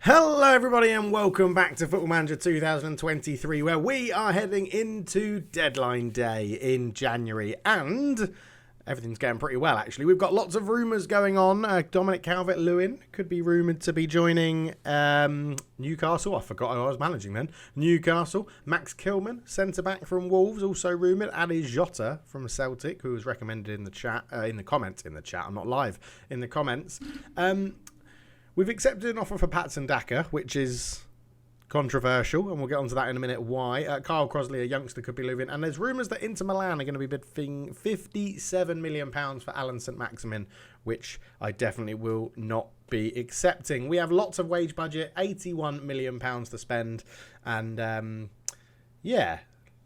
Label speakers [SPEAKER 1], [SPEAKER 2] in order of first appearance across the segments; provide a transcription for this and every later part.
[SPEAKER 1] Hello everybody and welcome back to Football Manager 2023, where we are heading into deadline day in January, and everything's going pretty well actually. We've got lots of rumours going on. Dominic Calvert-Lewin could be rumoured to be joining Newcastle. I forgot who I was managing then. Newcastle. Max Kilman, centre-back from Wolves, also rumoured. Adi Jota from Celtic, who was recommended in the chat, in the comments. I'm not live. In the comments. We've accepted an offer for Patson Daka, which is controversial, and we'll get onto that in a minute why. Kyle Crosley, a youngster, could be leaving, and there's rumours that Inter Milan are going to be bidding £57 million for Alan St Maximin, which I definitely will not be accepting. We have lots of wage budget, £81 million to spend, and yeah,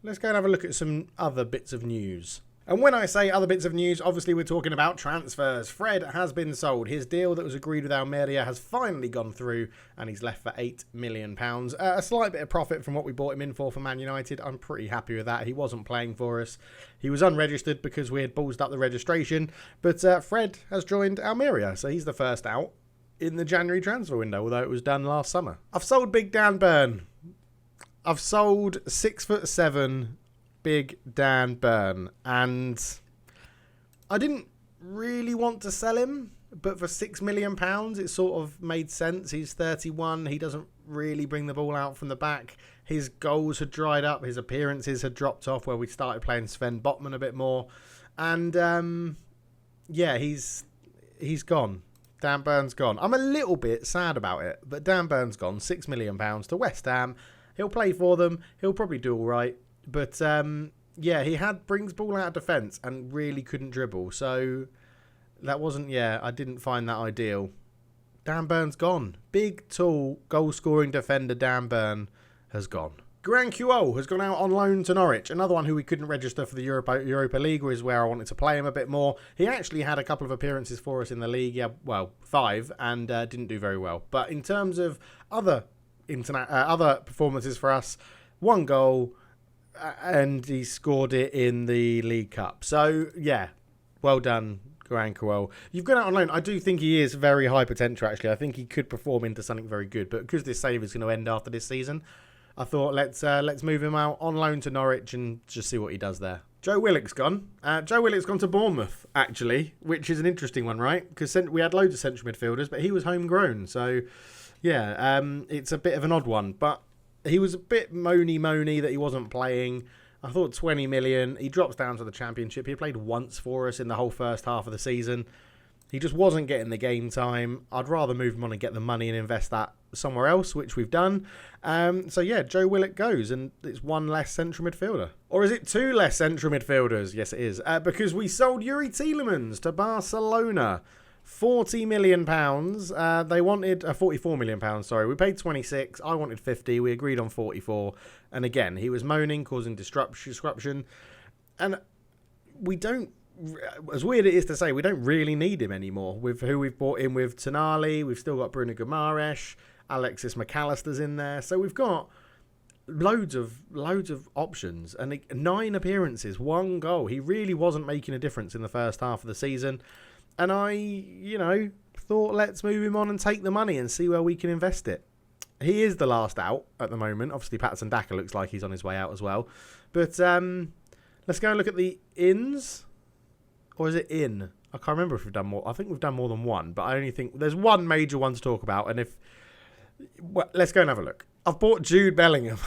[SPEAKER 1] let's go and have a look at some other bits of news. And when I say other bits of news, obviously we're talking about transfers. Fred has been sold. His deal that was agreed with Almeria has finally gone through, and he's left for £8 million. A slight bit of profit from what we bought him in for Man United. I'm pretty happy with that. He wasn't playing for us. He was unregistered because we had ballsed up the registration. But Fred has joined Almeria, so he's the first out in the January transfer window, although it was done last summer. I've sold Big Dan Burn. I've sold 6'7" Big Dan Burn, and I didn't really want to sell him, but for £6 million it sort of made sense. He's 31, he doesn't really bring the ball out from the back, his goals had dried up, his appearances had dropped off where we started playing Sven Botman a bit more, and yeah, he's gone. Dan Burn's gone. I'm a little bit sad about it, but Dan Burn's gone. £6 million to West Ham. He'll play for them, he'll probably do all right. But, yeah, he brings ball out of defence and really couldn't dribble. So that wasn't, I didn't find that ideal. Dan Burn's gone. Big, tall, goal-scoring defender Dan Burn has gone. Gran Quol has gone out on loan to Norwich. Another one who we couldn't register for the Europa League, was where I wanted to play him a bit more. He actually had a couple of appearances for us in the league. Yeah, well, 5, and didn't do very well. But in terms of other performances for us, 1 goal, and he scored it in the League Cup. So, yeah, well done, Gran Quol. You've gone out on loan. I do think he is very high potential, actually. I think he could perform into something very good. But because this save is going to end after this season, I thought let's move him out on loan to Norwich and just see what he does there. Joe Willock's gone. Joe Willock's gone to Bournemouth, actually, which is an interesting one, right? Because we had loads of central midfielders, but he was homegrown. So, yeah, it's a bit of an odd one. But he was a bit moany that he wasn't playing. I thought 20 million. He drops down to the Championship. He played once for us in the whole first half of the season. He just wasn't getting the game time. I'd rather move him on and get the money and invest that somewhere else, which we've done. So, yeah, Joe Willock goes, and it's 1 less central midfielder. Or is it 2 less central midfielders? Yes, it is. Because we sold Yuri Tielemans to Barcelona. £40 million. They wanted £44 million. Sorry, we paid 26. I wanted 50. We agreed on 44. And again, he was moaning, causing disruption. And we don't, as weird it is to say, we don't really need him anymore. With who we've brought in with Tonali, we've still got Bruno Guimaraes, Alexis McAllister's in there. So we've got loads of options, and 9 appearances, 1 goal. He really wasn't making a difference in the first half of the season. And I, thought let's move him on and take the money and see where we can invest it. He is the last out at the moment. Obviously, Patson Daka looks like he's on his way out as well. But let's go and look at the ins. Or is it in? I can't remember if we've done more. I think we've done more than 1. But I only think there's 1 major one to talk about. And let's go and have a look. I've bought Jude Bellingham.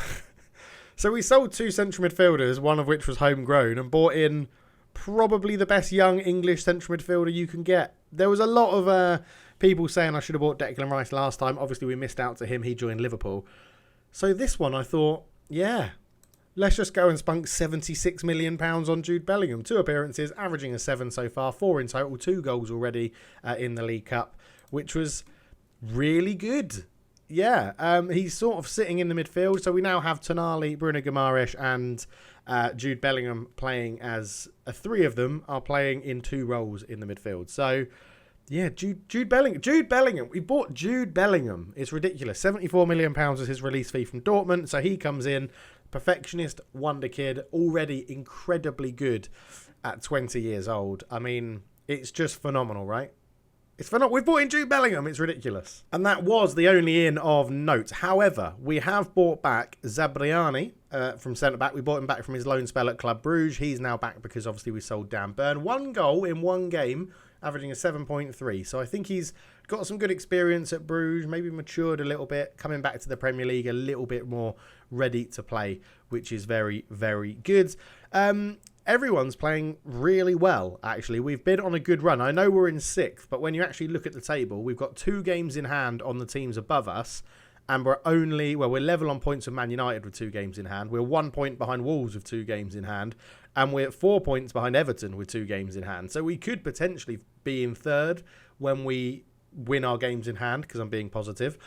[SPEAKER 1] So we sold 2 central midfielders, one of which was homegrown, and bought in probably the best young English central midfielder you can get. There was a lot of people saying I should have bought Declan Rice last time. Obviously, we missed out to him. He joined Liverpool. So this one, I thought, yeah, let's just go and spunk £76 million on Jude Bellingham. 2 appearances, averaging a 7 so far, 4 in total, 2 goals already in the League Cup, which was really good. Yeah, he's sort of sitting in the midfield. So we now have Tonali, Bruno Guimaraes, and Jude Bellingham playing as 3 of them are playing in 2 roles in the midfield. So, yeah, Jude Bellingham. We bought Jude Bellingham. It's ridiculous. £74 million was his release fee from Dortmund. So he comes in, perfectionist, wonder kid, already incredibly good at 20 years old. I mean, it's just phenomenal, right? It's for not. We've bought in Jude Bellingham. It's ridiculous. And that was the only in of note. However, we have bought back Zabriani from centre-back. We bought him back from his loan spell at Club Bruges. He's now back because obviously we sold Dan Burn. 1 goal in 1 game, averaging a 7.3. So I think he's got some good experience at Bruges, maybe matured a little bit, coming back to the Premier League a little bit more ready to play, which is very, very good. Everyone's playing really well, actually. We've been on a good run. I know we're in 6th, but when you actually look at the table, we've got 2 games in hand on the teams above us, and we're level on points with Man United with 2 games in hand. We're 1 point behind Wolves with 2 games in hand, and we're 4 points behind Everton with 2 games in hand. So we could potentially be in 3rd when we win our games in hand, because I'm being positive.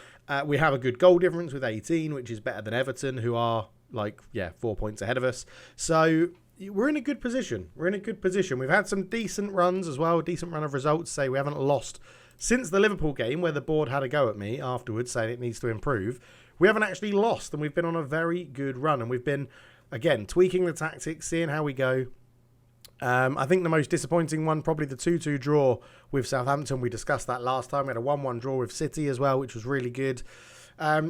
[SPEAKER 1] We have a good goal difference with 18, which is better than Everton, who are 4 points ahead of us. So we're in a good position. We've had some decent runs as well, a decent run of results. Say we haven't lost since the Liverpool game, where the board had a go at me afterwards saying it needs to improve. We haven't actually lost, and we've been on a very good run, and we've been, again, tweaking the tactics, seeing how we go. I think the most disappointing one, probably the 2-2 draw with Southampton. We discussed that last time. We had a 1-1 draw with City as well, which was really good.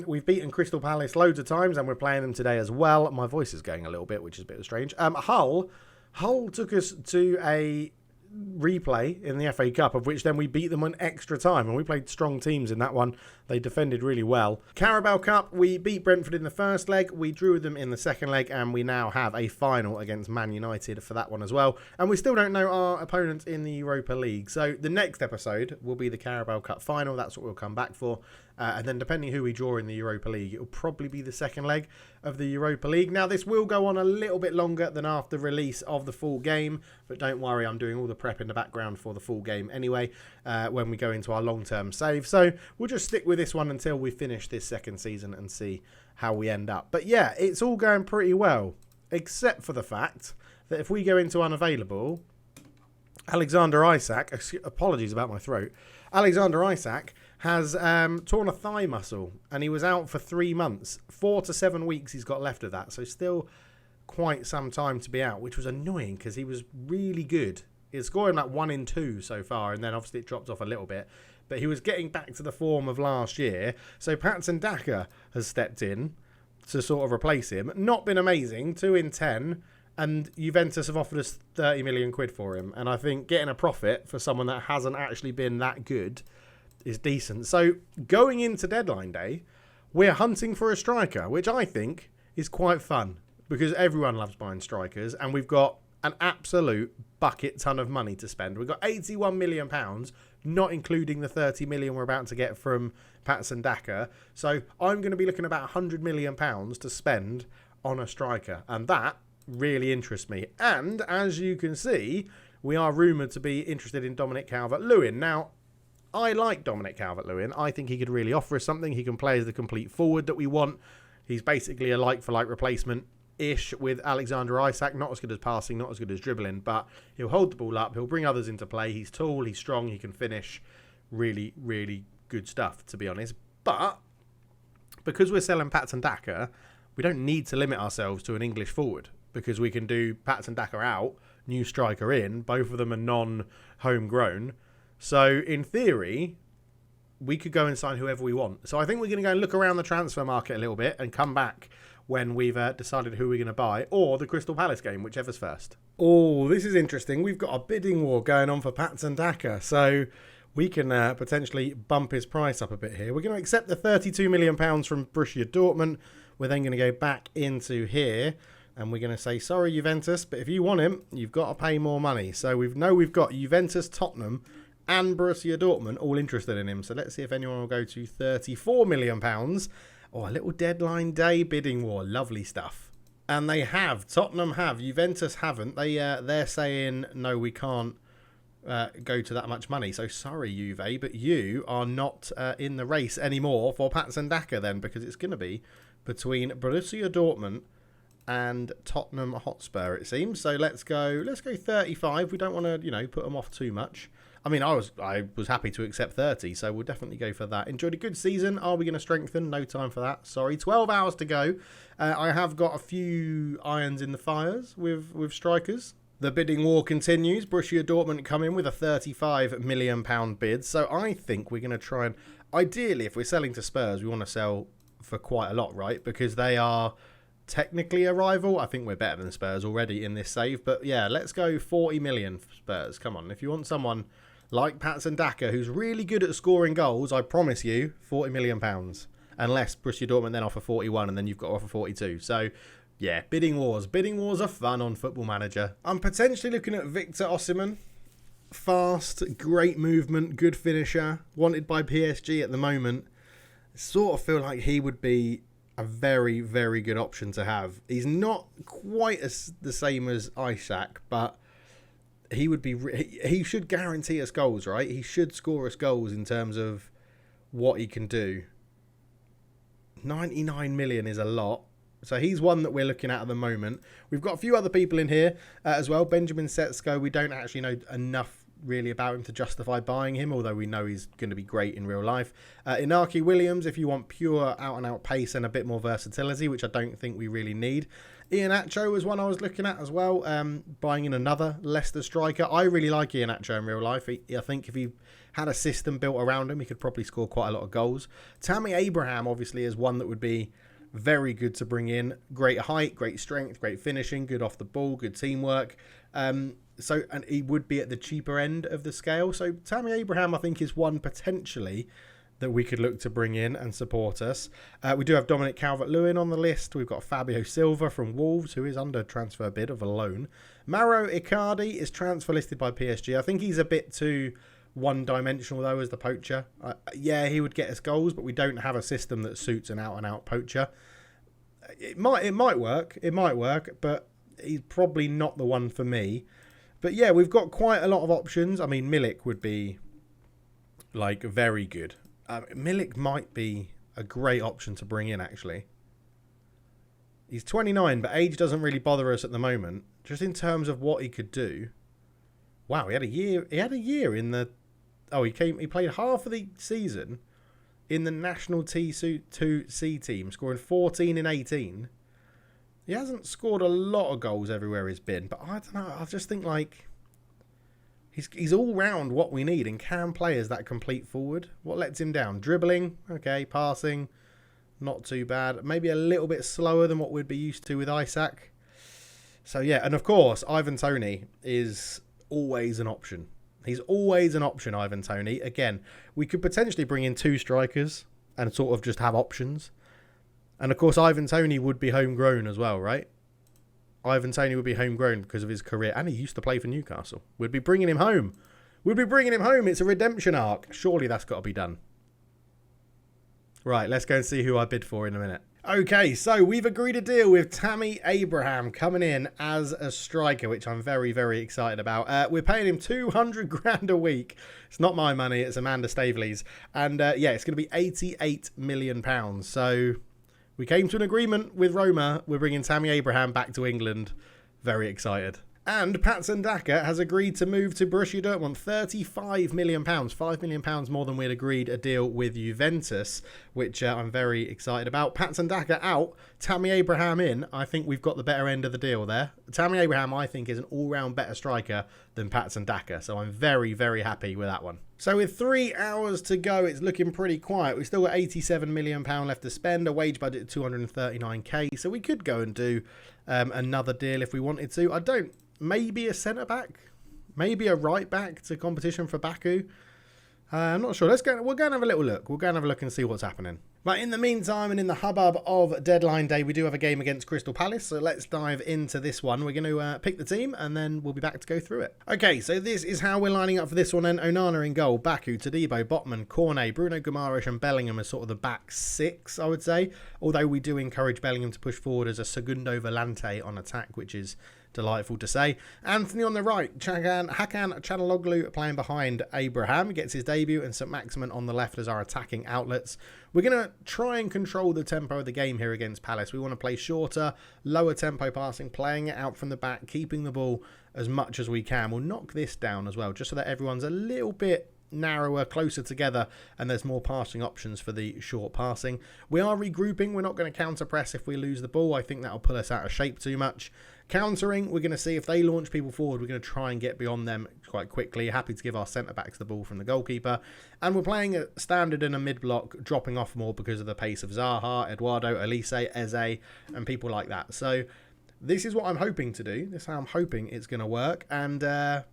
[SPEAKER 1] We've beaten Crystal Palace loads of times, and we're playing them today as well. My voice is going a little bit, which is a bit strange. Hull took us to a replay in the FA Cup, of which then we beat them on extra time, and we played strong teams in that one. They defended really well. Carabao Cup, we beat Brentford in the first leg, we drew with them in the second leg, and we now have a final against Man United for that one as well. And we still don't know our opponents in the Europa League, so the next episode will be the Carabao Cup final. That's what we'll come back for. And then depending who we draw in the Europa League, it will probably be the second leg of the Europa League. Now, this will go on a little bit longer than after release of the full game, but don't worry, I'm doing all the prep in the background for the full game anyway, when we go into our long-term save. So we'll just stick with this one until we finish this second season and see how we end up. But yeah, it's all going pretty well, except for the fact that if we go into unavailable, Alexander Isak, apologies about my throat, Alexander Isak has torn a thigh muscle, and he was out for 3 months. 4 to 7 weeks he's got left of that, so still quite some time to be out, which was annoying because he was really good. He's scoring 1 in 2 so far, and then obviously it dropped off a little bit, but he was getting back to the form of last year. So Patson Daka has stepped in to sort of replace him. Not been amazing, 2 in 10, and Juventus have offered us 30 million quid for him, and I think getting a profit for someone that hasn't actually been that good is decent. So going into deadline day, we're hunting for a striker, which I think is quite fun because everyone loves buying strikers, and we've got an absolute bucket ton of money to spend. We've got £81 million, not including the 30 million we're about to get from Patson Daka. So I'm going to be looking at about £100 million to spend on a striker, and that really interests me. And as you can see, we are rumoured to be interested in Dominic Calvert-Lewin. Now, I like Dominic Calvert-Lewin. I think he could really offer us something. He can play as the complete forward that we want. He's basically a like-for-like replacement-ish with Alexander Isak. Not as good as passing, not as good as dribbling, but he'll hold the ball up. He'll bring others into play. He's tall, he's strong, he can finish. Really, really good stuff, to be honest. But because we're selling Patson Daka, we don't need to limit ourselves to an English forward, because we can do Patson Daka out, new striker in. Both of them are non-homegrown. So, in theory, we could go and sign whoever we want. So, I think we're going to go and look around the transfer market a little bit and come back when we've decided who we're going to buy, or the Crystal Palace game, whichever's first. Oh, this is interesting. We've got a bidding war going on for Patson Daka. So, we can potentially bump his price up a bit here. We're going to accept the £32 million from Borussia Dortmund. We're then going to go back into here, and we're going to say, sorry, Juventus, but if you want him, you've got to pay more money. So, we've got Juventus, Tottenham, and Borussia Dortmund all interested in him. So let's see if anyone will go to £34 million. Oh, a little deadline day bidding war. Lovely stuff. And they have. Tottenham have. Juventus haven't. They're saying, no, we can't go to that much money. So sorry, Juve, but you are not in the race anymore for Patson Daka then, because it's going to be between Borussia Dortmund and Tottenham Hotspur, it seems. So let's go 35. We don't want to, put them off too much. I mean, I was happy to accept 30, so we'll definitely go for that. Enjoyed a good season. Are we going to strengthen? No time for that. Sorry. 12 hours to go. I have got a few irons in the fires with strikers. The bidding war continues. Borussia Dortmund come in with a £35 million bid. So I think we're going to try and... Ideally, if we're selling to Spurs, we want to sell for quite a lot, right? Because they are technically a rival. I think we're better than Spurs already in this save. But yeah, let's go 40 million for Spurs. Come on. If you want someone like Patson Daka, who's really good at scoring goals, I promise you, £40 million. Unless Borussia Dortmund then offer 41 and then you've got to offer 42. So... yeah, bidding wars. Bidding wars are fun on Football Manager. I'm potentially looking at Victor Osimhen. Fast, great movement, good finisher. Wanted by PSG at the moment. Sort of feel like he would be a very, very good option to have. He's not quite the same as Isaac, but he would be. He should guarantee us goals, right? He should score us goals in terms of what he can do. 99 million is a lot. So he's one that we're looking at the moment. We've got a few other people in here as well. Benjamin Setsko, we don't actually know enough really about him to justify buying him, although we know he's going to be great in real life. Inaki Williams, if you want pure out-and-out pace and a bit more versatility, which I don't think we really need. Iheanacho was one I was looking at as well, buying in another Leicester striker. I really like Iheanacho in real life. I think if he had a system built around him, he could probably score quite a lot of goals. Tammy Abraham, obviously, is one that would be very good to bring in. Great height, great strength, great finishing, good off the ball, good teamwork. And he would be at the cheaper end of the scale. So Tammy Abraham, I think, is one potentially that we could look to bring in and support us. We do have Dominic Calvert-Lewin on the list. We've got Fabio Silva from Wolves, who is under transfer bid of a loan. Mauro Icardi is transfer listed by PSG. I think he's a bit too one-dimensional, though, as the poacher. Yeah, he would get us goals, but we don't have a system that suits an out-and-out poacher. It might work, but he's probably not the one for me. But yeah, we've got quite a lot of options. I mean, Milik would be, like, very good. Milik might be a great option to bring in, actually. He's 29, but age doesn't really bother us at the moment. Just in terms of what he could do. Wow, he had a year in the... Oh, he played half of the season in the national T2C team, scoring 14 in 18. He hasn't scored a lot of goals everywhere he's been, but I don't know. I just think, like, he's all round what we need and can play as that complete forward. What lets him down? Dribbling, okay. Passing, not too bad. Maybe a little bit slower than what we'd be used to with Isaac. So yeah, and of course, Ivan Toney is always an option. He's always an option, Ivan Toney. Again, we could potentially bring in two strikers and sort of just have options. And of course, Ivan Toney would be homegrown as well, right? Ivan Toney would be homegrown because of his career. And he used to play for Newcastle. We'd be bringing him home. It's a redemption arc. Surely that's got to be done. Right, let's go and see who I bid for in a minute. Okay, so we've agreed a deal with Tammy Abraham coming in as a striker, which I'm very, very excited about. We're paying him 200 grand a week. It's not my money, it's Amanda Staveley's. And yeah, it's going to be £88 million. So we came to an agreement with Roma. We're bringing Tammy Abraham back to England. Very excited. And Patson Daka has agreed to move to Borussia Dortmund, £35 million, £5 million more than we'd agreed a deal with Juventus, which I'm very excited about. Patson Daka out, Tammy Abraham in. I think we've got the better end of the deal there. Tammy Abraham, I think, is an all-round better striker than Patson Daka, so I'm very, very happy with that one. So with 3 hours to go, it's looking pretty quiet. We've still got £87 million left to spend, a wage budget of 239k, so we could go and do another deal if we wanted to. Maybe a centre-back, maybe a right-back to competition for Baku. I'm not sure. We'll go and have a little look. We'll go and have a look and see what's happening. But in the meantime, and in the hubbub of deadline day, we do have a game against Crystal Palace. So let's dive into this one. We're going to pick the team, and then we'll be back to go through it. Okay, so this is how we're lining up for this one then. Onana in goal, Baku, Todibo, Botman, Cornet, Bruno Guimaraes, and Bellingham as sort of the back six, I would say. Although we do encourage Bellingham to push forward as a segundo volante on attack, which is delightful to say. Anthony on the right, Hakan Çalhanoğlu playing behind Abraham, gets his debut, and St Maximin on the left as our attacking outlets. We're going to try and control the tempo of the game here against Palace. We want to play shorter, lower tempo passing, playing it out from the back, keeping the ball as much as we can. We'll knock this down as well, just so that everyone's a little bit narrower, closer together, and there's more passing options for the short passing. We are regrouping. We're not going to counter press if we lose the ball. I think that'll pull us out of shape too much. Countering, we're going to see if they launch people forward. We're going to try and get beyond them quite quickly. Happy to give our centre-backs the ball from the goalkeeper. And we're playing a standard and a mid-block, dropping off more because of the pace of Zaha, Eduardo, Elise, Eze, and people like that. So this is what I'm hoping to do. This is how I'm hoping it's going to work. And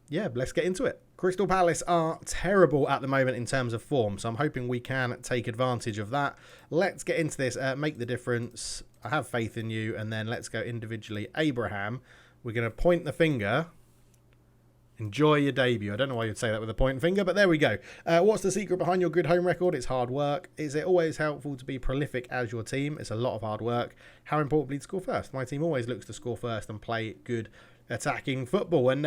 [SPEAKER 1] yeah, let's get into it. Crystal Palace are terrible at the moment in terms of form, so I'm hoping we can take advantage of that. Let's get into this. Make the difference. I have faith in you. And then let's go individually. Abraham, we're going to point the finger. Enjoy your debut. I don't know why you'd say that with a point finger, but there we go. What's the secret behind your good home record? It's hard work. Is it always helpful to be prolific as your team? It's a lot of hard work. How important to score first? My team always looks to score first and play good attacking football. And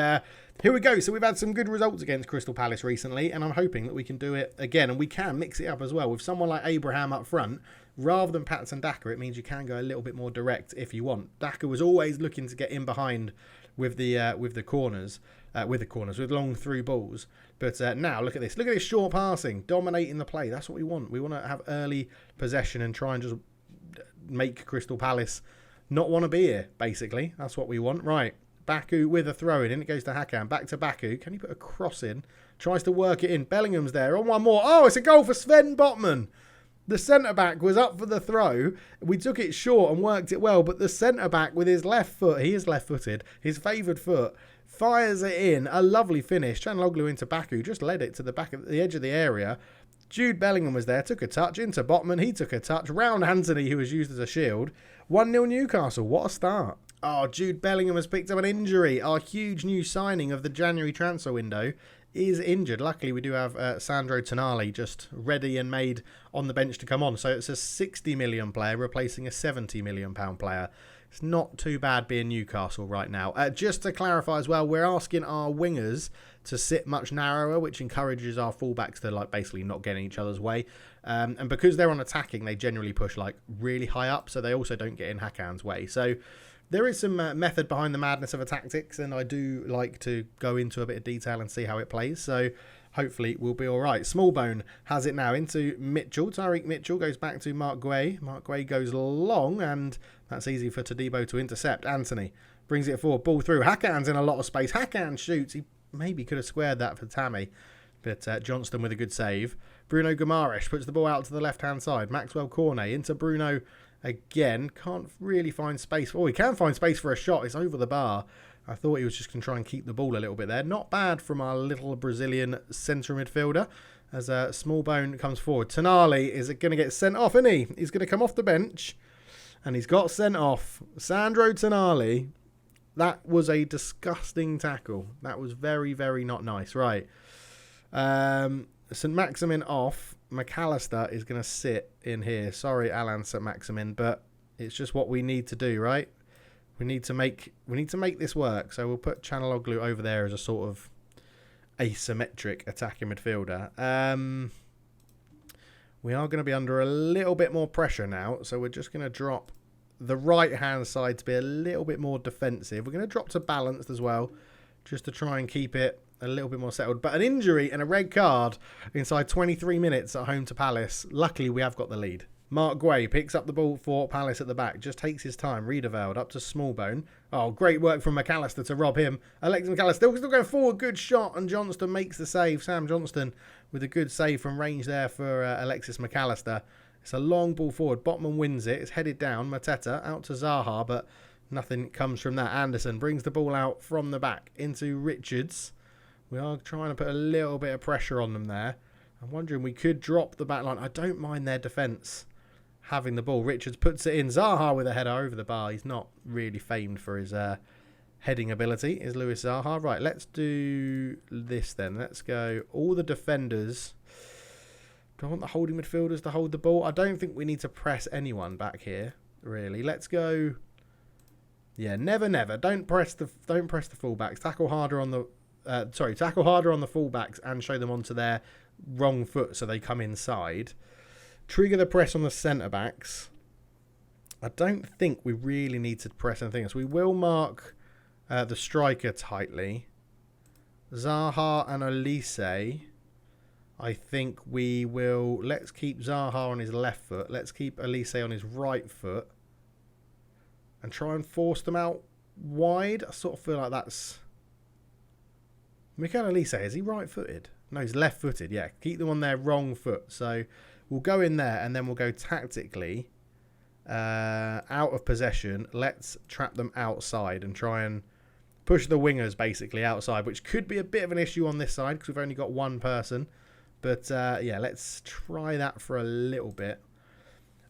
[SPEAKER 1] here we go. So we've had some good results against Crystal Palace recently, and I'm hoping that we can do it again. And we can mix it up as well with someone like Abraham up front. Rather than Patson Daka, it means you can go a little bit more direct if you want. Daka was always looking to get in behind with the corners, with long through balls. But now look at this. Look at this short passing, dominating the play. That's what we want. We want to have early possession and try and just make Crystal Palace not want to be here, basically. That's what we want. Right. Baku with a throw in. It goes to Hakan. Back to Baku. Can he put a cross in? Tries to work it in. Bellingham's there. On one more. Oh, it's a goal for Sven Botman. The centre-back was up for the throw. We took it short and worked it well, but the centre-back with his left foot, he is left-footed, his favoured foot, fires it in. A lovely finish. Chanloglu into Baku, just led it to the back of the edge of the area. Jude Bellingham was there, took a touch, into Botman, he took a touch, round Anthony, who was used as a shield. 1-0 Newcastle, what a start. Oh, Jude Bellingham has picked up an injury. Our huge new signing of the January transfer window is injured. Luckily, we do have Sandro Tonali just ready and made on the bench to come on. So it's a 60 million player replacing a 70 million pound player. It's not too bad being Newcastle right now. Just to clarify as well, we're asking our wingers to sit much narrower, which encourages our fullbacks to basically not get in each other's way. And because they're on attacking, they generally push really high up, so they also don't get in Hakan's way. So there is some method behind the madness of a tactics, and I do like to go into a bit of detail and see how it plays. So hopefully we'll be all right. Smallbone has it now into Mitchell. Tyreek Mitchell goes back to Mark Guay. Mark Guay goes long, and that's easy for Todibo to intercept. Anthony brings it forward. Ball through. Hakan's in a lot of space. Hakan shoots. He maybe could have squared that for Tammy, but Johnston with a good save. Bruno Guimaraes puts the ball out to the left-hand side. Maxwell Cornet into Bruno again. Can't really find space. Oh, he can find space for a shot. It's over the bar. I thought he was just going to try and keep the ball a little bit there. Not bad from our little Brazilian centre midfielder as Smallbone comes forward. Tonali is going to get sent off, isn't he? He's going to come off the bench and he's got sent off. Sandro Tonali. That was a disgusting tackle. That was very, very not nice. Right. St. Maximin off. McAllister is going to sit in here. Sorry, Alan St. Maximin, but it's just what we need to do, right? We need to make this work. So we'll put Chanaloglu over there as a sort of asymmetric attacking midfielder. We are going to be under a little bit more pressure now, so we're just going to drop the right-hand side to be a little bit more defensive. We're going to drop to balanced as well, just to try and keep it a little bit more settled. But an injury and a red card inside 23 minutes at home to Palace. Luckily, we have got the lead. Mark Guay picks up the ball for Palace at the back. Just takes his time. Riedewald up to Smallbone. Oh, great work from McAllister to rob him. Alexis McAllister still going forward. Good shot. And Johnston makes the save. Sam Johnston with a good save from range there for Alexis McAllister. It's a long ball forward. Botman wins it. It's headed down. Mateta out to Zaha, but nothing comes from that. Anderson brings the ball out from the back into Richards. We are trying to put a little bit of pressure on them there. I'm wondering we could drop the back line. I don't mind their defence having the ball. Richards puts it in. Zaha with a header over the bar. He's not really famed for his heading ability, is Lewis Zaha. Right, let's do this then. Let's go all the defenders. Do I want the holding midfielders to hold the ball? I don't think we need to press anyone back here, really. Let's go. Yeah, never. Don't press the fullbacks. Tackle harder on the fullbacks and show them onto their wrong foot so they come inside. Trigger the press on the centre-backs. I don't think we really need to press anything else. We will mark the striker tightly. Zaha and Elise. I think we will... Let's keep Zaha on his left foot. Let's keep Elise on his right foot. And try and force them out wide. I sort of feel like that's... Mikel Elise, is he right-footed? No, he's left-footed, yeah. Keep them on their wrong foot. So we'll go in there and then we'll go tactically out of possession. Let's trap them outside and try and push the wingers basically outside, which could be a bit of an issue on this side because we've only got one person. But yeah, let's try that for a little bit.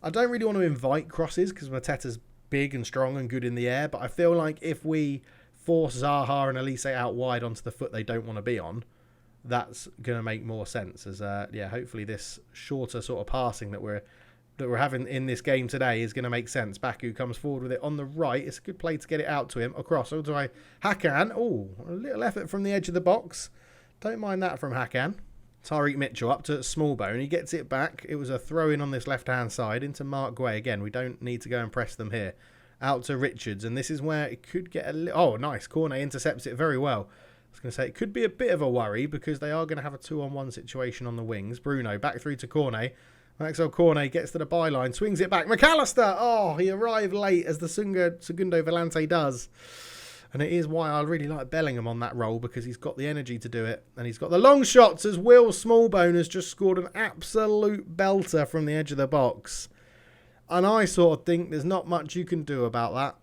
[SPEAKER 1] I don't really want to invite crosses because Mateta's big and strong and good in the air, but I feel like if we force Zaha and Elise out wide onto the foot they don't want to be on, that's going to make more sense. As yeah, hopefully this shorter sort of passing that we're having in this game today is going to make sense. Baku comes forward with it on the right. It's a good play to get it out to him. Across. Oh, Hakan. Oh, a little effort from the edge of the box. Don't mind that from Hakan. Tariq Mitchell up to Smallbone. He gets it back. It was a throw-in on this left-hand side into Mark Guay. Again, we don't need to go and press them here. Out to Richards. And this is where it could get a little... Oh, nice. Cornet intercepts it very well. I was going to say, it could be a bit of a worry because they are going to have a 2-on-1 situation on the wings. Bruno back through to Cornet. Maxwell Cornet gets to the byline, swings it back. McAllister! Oh, he arrived late as the Segundo Volante does. And it is why I really like Bellingham on that role because he's got the energy to do it. And he's got the long shots as Will Smallbone has just scored an absolute belter from the edge of the box. And I sort of think there's not much you can do about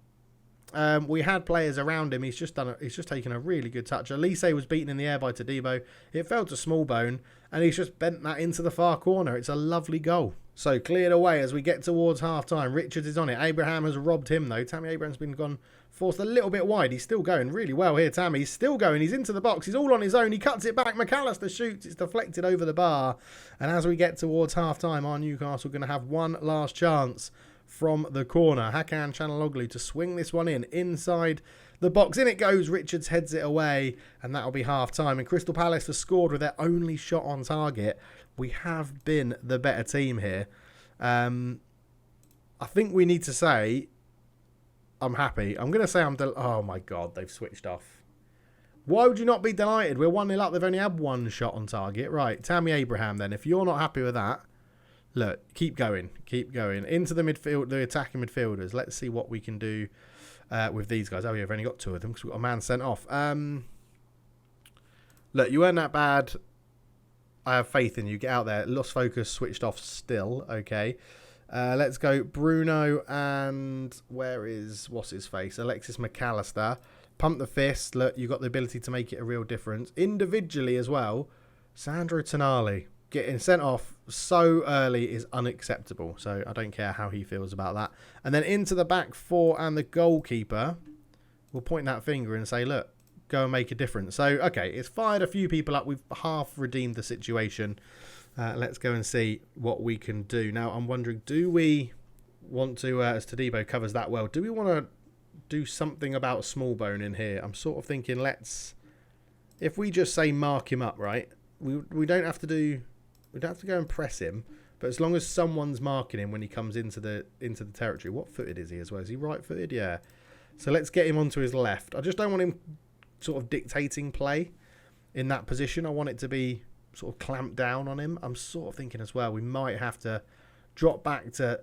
[SPEAKER 1] that. We had players around him. He's just taken a really good touch. Elise was beaten in the air by Todibo. It fell to Smallbone. And he's just bent that into the far corner. It's a lovely goal. So cleared away as we get towards half-time. Richards is on it. Abraham has robbed him, though. Tammy Abraham's been forced a little bit wide. He's still going really well here, Tammy. He's still going. He's into the box. He's all on his own. He cuts it back. McAllister shoots. It's deflected over the bar. And as we get towards half-time, our Newcastle going to have one last chance from the corner. Hakan Chanaloglu to swing this one inside the box. In it goes. Richards heads it away. And that'll be half-time. And Crystal Palace have scored with their only shot on target. We have been the better team here. I think we need to say I'm happy. I'm going to say oh my God, they've switched off. Why would you not be delighted? We're 1-0 up. They've only had one shot on target. Right, Tammy Abraham then. If you're not happy with that, look, keep going. Keep going. Into the midfield, the attacking midfielders. Let's see what we can do with these guys. Oh, yeah, we've only got two of them because we've got a man sent off. Look, you weren't that bad. I have faith in you. Get out there. Lost focus, switched off still. Okay. Let's go Bruno and what's his face? Alexis McAllister. Pump the fist. Look, you've got the ability to make it a real difference. Individually as well, Sandro Tonali getting sent off so early is unacceptable. So I don't care how he feels about that. And then into the back four and the goalkeeper will point that finger and say, look, go and make a difference. So, okay, it's fired a few people up. We've half redeemed the situation. Let's go and see what we can do. Now, I'm wondering, do we want to, as Todibo covers that well, do we want to do something about Smallbone in here? I'm sort of thinking if we just say mark him up, right? We don't have to go and press him, but as long as someone's marking him when he comes into the territory. What footed is he as well? Is he right footed? Yeah. So let's get him onto his left. I just don't want him sort of dictating play in that position. I want it to be sort of clamped down on him. I'm sort of thinking as well we might have to drop back to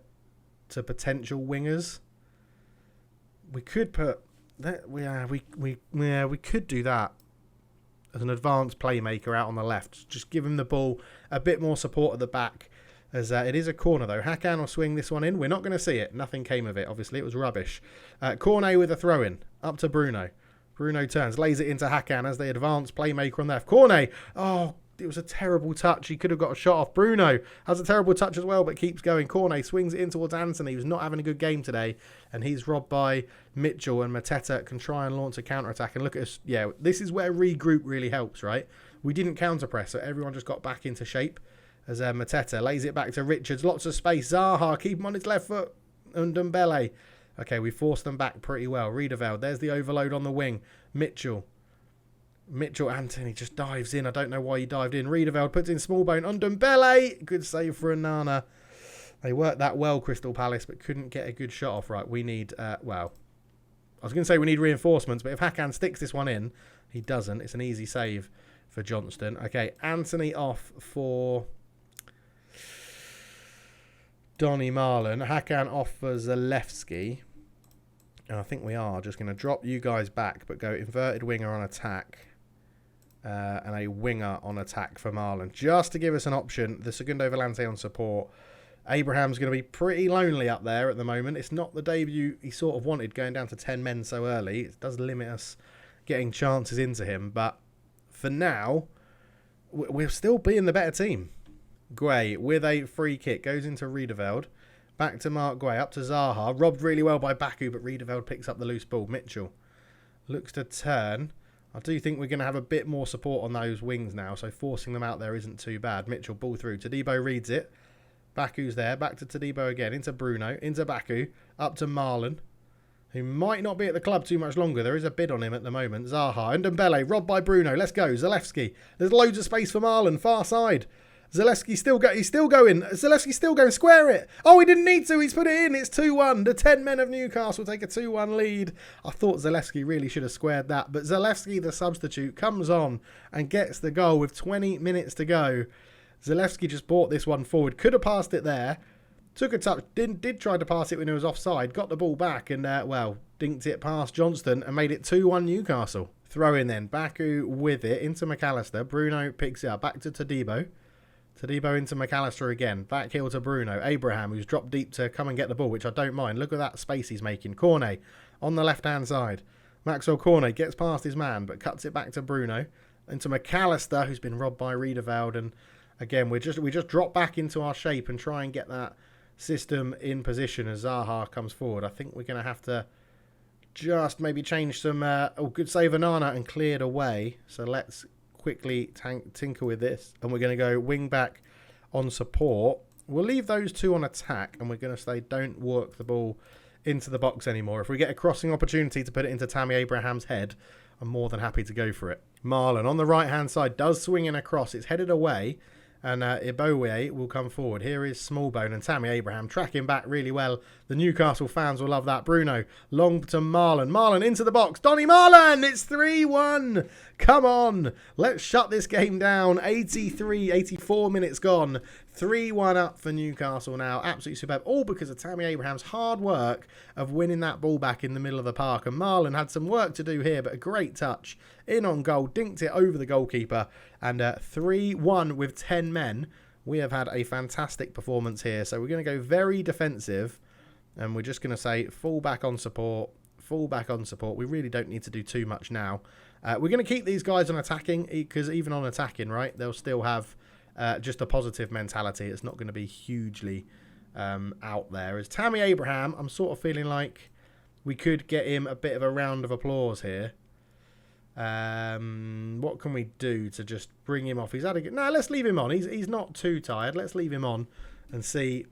[SPEAKER 1] potential wingers. We could put that. We could do that as an advanced playmaker out on the left. Just give him the ball, a bit more support at the back. As it is a corner though. Hakan will swing this one in. We're not going to see it. Nothing came of it. Obviously, it was rubbish. Cornet with a throw in up to Bruno. Bruno turns, lays it into Hakan as the advanced playmaker on the left. Cornet. Oh, it was a terrible touch. He could have got a shot off. Bruno has a terrible touch as well, but keeps going. Cornet swings it in towards Anthony, who's not having a good game today, and he's robbed by Mitchell, and Mateta can try and launch a counter-attack. And look at us. Yeah, this is where regroup really helps, right? We didn't counter-press, so everyone just got back into shape as Mateta lays it back to Richards. Lots of space. Zaha, keep him on his left foot. And Ndombele. Okay, we forced them back pretty well. Riedeveld, there's the overload on the wing. Mitchell, Anthony just dives in. I don't know why he dived in. Riedeveld puts in Smallbone. Ndombele, good save for Onana. They worked that well, Crystal Palace, but couldn't get a good shot off. Right, we need, I was going to say we need reinforcements, but if Hakan sticks this one in, he doesn't. It's an easy save for Johnston. Okay, Anthony off for Donny Marlon. Hakan off for Zalewski. And I think we are just going to drop you guys back, but go inverted winger on attack. And a winger on attack for Marlon. Just to give us an option. The Segundo Volante on support. Abraham's going to be pretty lonely up there at the moment. It's not the debut he sort of wanted, going down to 10 men so early. It does limit us getting chances into him. But for now, we're still being the better team. Guay with a free kick. Goes into Riedeveld. Back to Mark Guay. Up to Zaha. Robbed really well by Baku, but Riedeveld picks up the loose ball. Mitchell looks to turn. I do think we're going to have a bit more support on those wings now, so forcing them out there isn't too bad. Mitchell, ball through. Todibo reads it. Baku's there. Back to Todibo again. Into Bruno. Into Baku. Up to Marlon, who might not be at the club too much longer. There is a bid on him at the moment. Zaha. And Ndombele. Robbed by Bruno. Let's go. Zalewski. There's loads of space for Marlon. Far side. Zalewski he's still going. Zalewski's still going. Square it. Oh, he didn't need to. He's put it in. It's 2-1. The 10 men of Newcastle take a 2-1 lead. I thought Zalewski really should have squared that. But Zalewski, the substitute, comes on and gets the goal with 20 minutes to go. Zalewski just brought this one forward. Could have passed it there. Took a touch. Did try to pass it when it was offside. Got the ball back and, dinked it past Johnston and made it 2-1 Newcastle. Throw in then. Baku with it into McAllister. Bruno picks it up. Back to Todibo. Todibo into McAllister again. Back heel to Bruno. Abraham, who's dropped deep to come and get the ball, which I don't mind. Look at that space he's making. Cornet on the left-hand side. Maxwell Cornet gets past his man, but cuts it back to Bruno. Into McAllister, who's been robbed by Riedeveld. And again, we just drop back into our shape and try and get that system in position as Zaha comes forward. I think we're going to have to just maybe change some... good save Onana and cleared away. So let's quickly tinker with this, and we're going to go wing back on support. We'll leave those two on attack, and we're going to say don't work the ball into the box anymore. If we get a crossing opportunity to put it into Tammy Abraham's head, I'm more than happy to go for it. Marlon on the right hand side does swing in across. It's headed away, and Ibowe will come forward. Here is Smallbone and Tammy Abraham tracking back really well. The Newcastle fans will love that. Bruno long to Marlon. Marlon into the box. Donny Marlon! It's 3-1. Come on. Let's shut this game down. 84 minutes gone. 3-1 up for Newcastle now. Absolutely superb. All because of Tammy Abraham's hard work of winning that ball back in the middle of the park. And Marlon had some work to do here, but a great touch. In on goal. Dinked it over the goalkeeper. And 3-1 with 10 men. We have had a fantastic performance here. So we're going to go very defensive. And we're just going to say full back on support. Full back on support. We really don't need to do too much now. We're going to keep these guys on attacking, because even on attacking, right, they'll still have just a positive mentality. It's not going to be hugely out there. As Tammy Abraham, I'm sort of feeling like we could get him a bit of a round of applause here. What can we do to just bring him off? He's had a good... No, let's leave him on. He's not too tired. Let's leave him on and see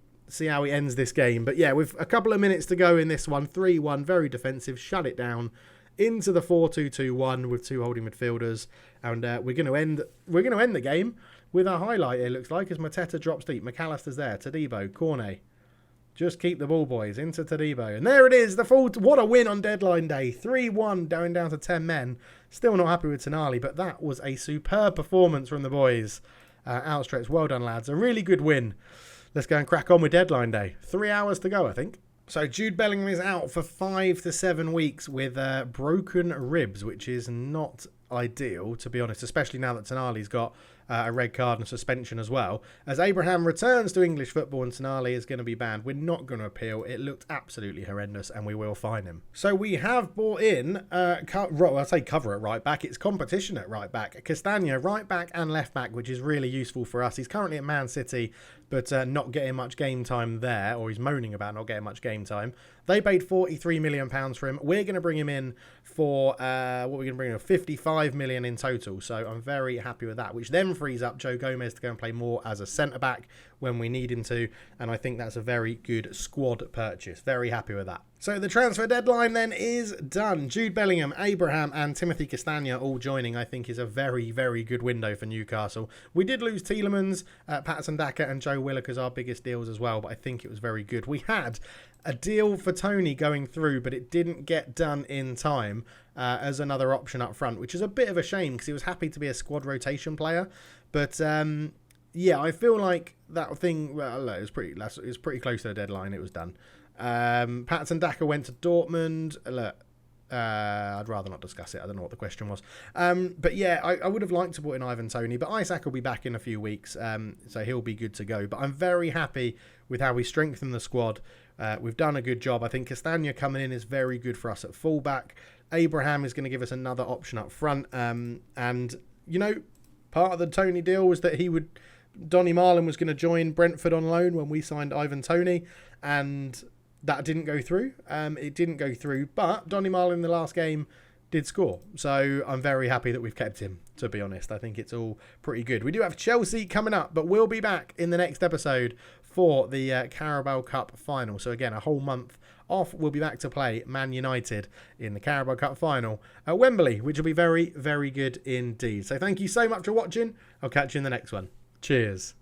[SPEAKER 1] how he ends this game. But yeah, with a couple of minutes to go in this one, 3-1, very defensive, shut it down into the 4-2-2-1 with two holding midfielders, and we're going to end the game with a highlight. It looks like as Mateta drops deep. McAllister's there. Todibo, Cornet, just keep the ball, boys. Into Todibo, and there it is. What a win on deadline day. 3-1, going down to 10 men. Still not happy with Tonali, but that was a superb performance from the boys. Outstretched, well done, lads. A really good win. Let's go and crack on with deadline day. 3 hours to go, I think. So Jude Bellingham is out for 5 to 7 weeks with broken ribs, which is not ideal, to be honest, especially now that Tonali's got a red card and suspension as well. As Abraham returns to English football and Tonali is going to be banned, we're not going to appeal. It looked absolutely horrendous and we will fine him. So we have brought in, I say cover at right back, it's competition at right back. Castagna, right back and left back, which is really useful for us. He's currently at Man City, but not getting much game time there, or he's moaning about not getting much game time. They paid £43 million for him. We're going to bring him in for, what we're going to bring in, 55 million in total. So I'm very happy with that, which then frees up Joe Gomez to go and play more as a centre-back when we need him to. And I think that's a very good squad purchase. Very happy with that. So the transfer deadline then is done. Jude Bellingham, Abraham and Timothy Castagna all joining, I think, is a very, very good window for Newcastle. We did lose Tielemans, Patson Daka and Joe Willock as our biggest deals as well, but I think it was very good. We had a deal for Tony going through, but it didn't get done in time as another option up front, which is a bit of a shame because he was happy to be a squad rotation player. But yeah, I feel like that thing, well, it was pretty close to the deadline. It was done. Patson Daka went to Dortmund. Look, I'd rather not discuss it. I don't know what the question was. But yeah, I would have liked to put in Ivan Toney, but Isaac will be back in a few weeks, so he'll be good to go. But I'm very happy with how we strengthened the squad. We've done a good job. I think Castagna coming in is very good for us at fullback. Abraham is going to give us another option up front. And, you know, part of the Toney deal was that Donny Marlin was going to join Brentford on loan when we signed Ivan Toney, and that didn't go through. It didn't go through, but Donny Marlin in the last game did score. So I'm very happy that we've kept him, to be honest. I think it's all pretty good. We do have Chelsea coming up, but we'll be back in the next episode for the Carabao Cup final. So again, a whole month off. We'll be back to play Man United in the Carabao Cup final at Wembley, which will be very, very good indeed. So thank you so much for watching. I'll catch you in the next one. Cheers.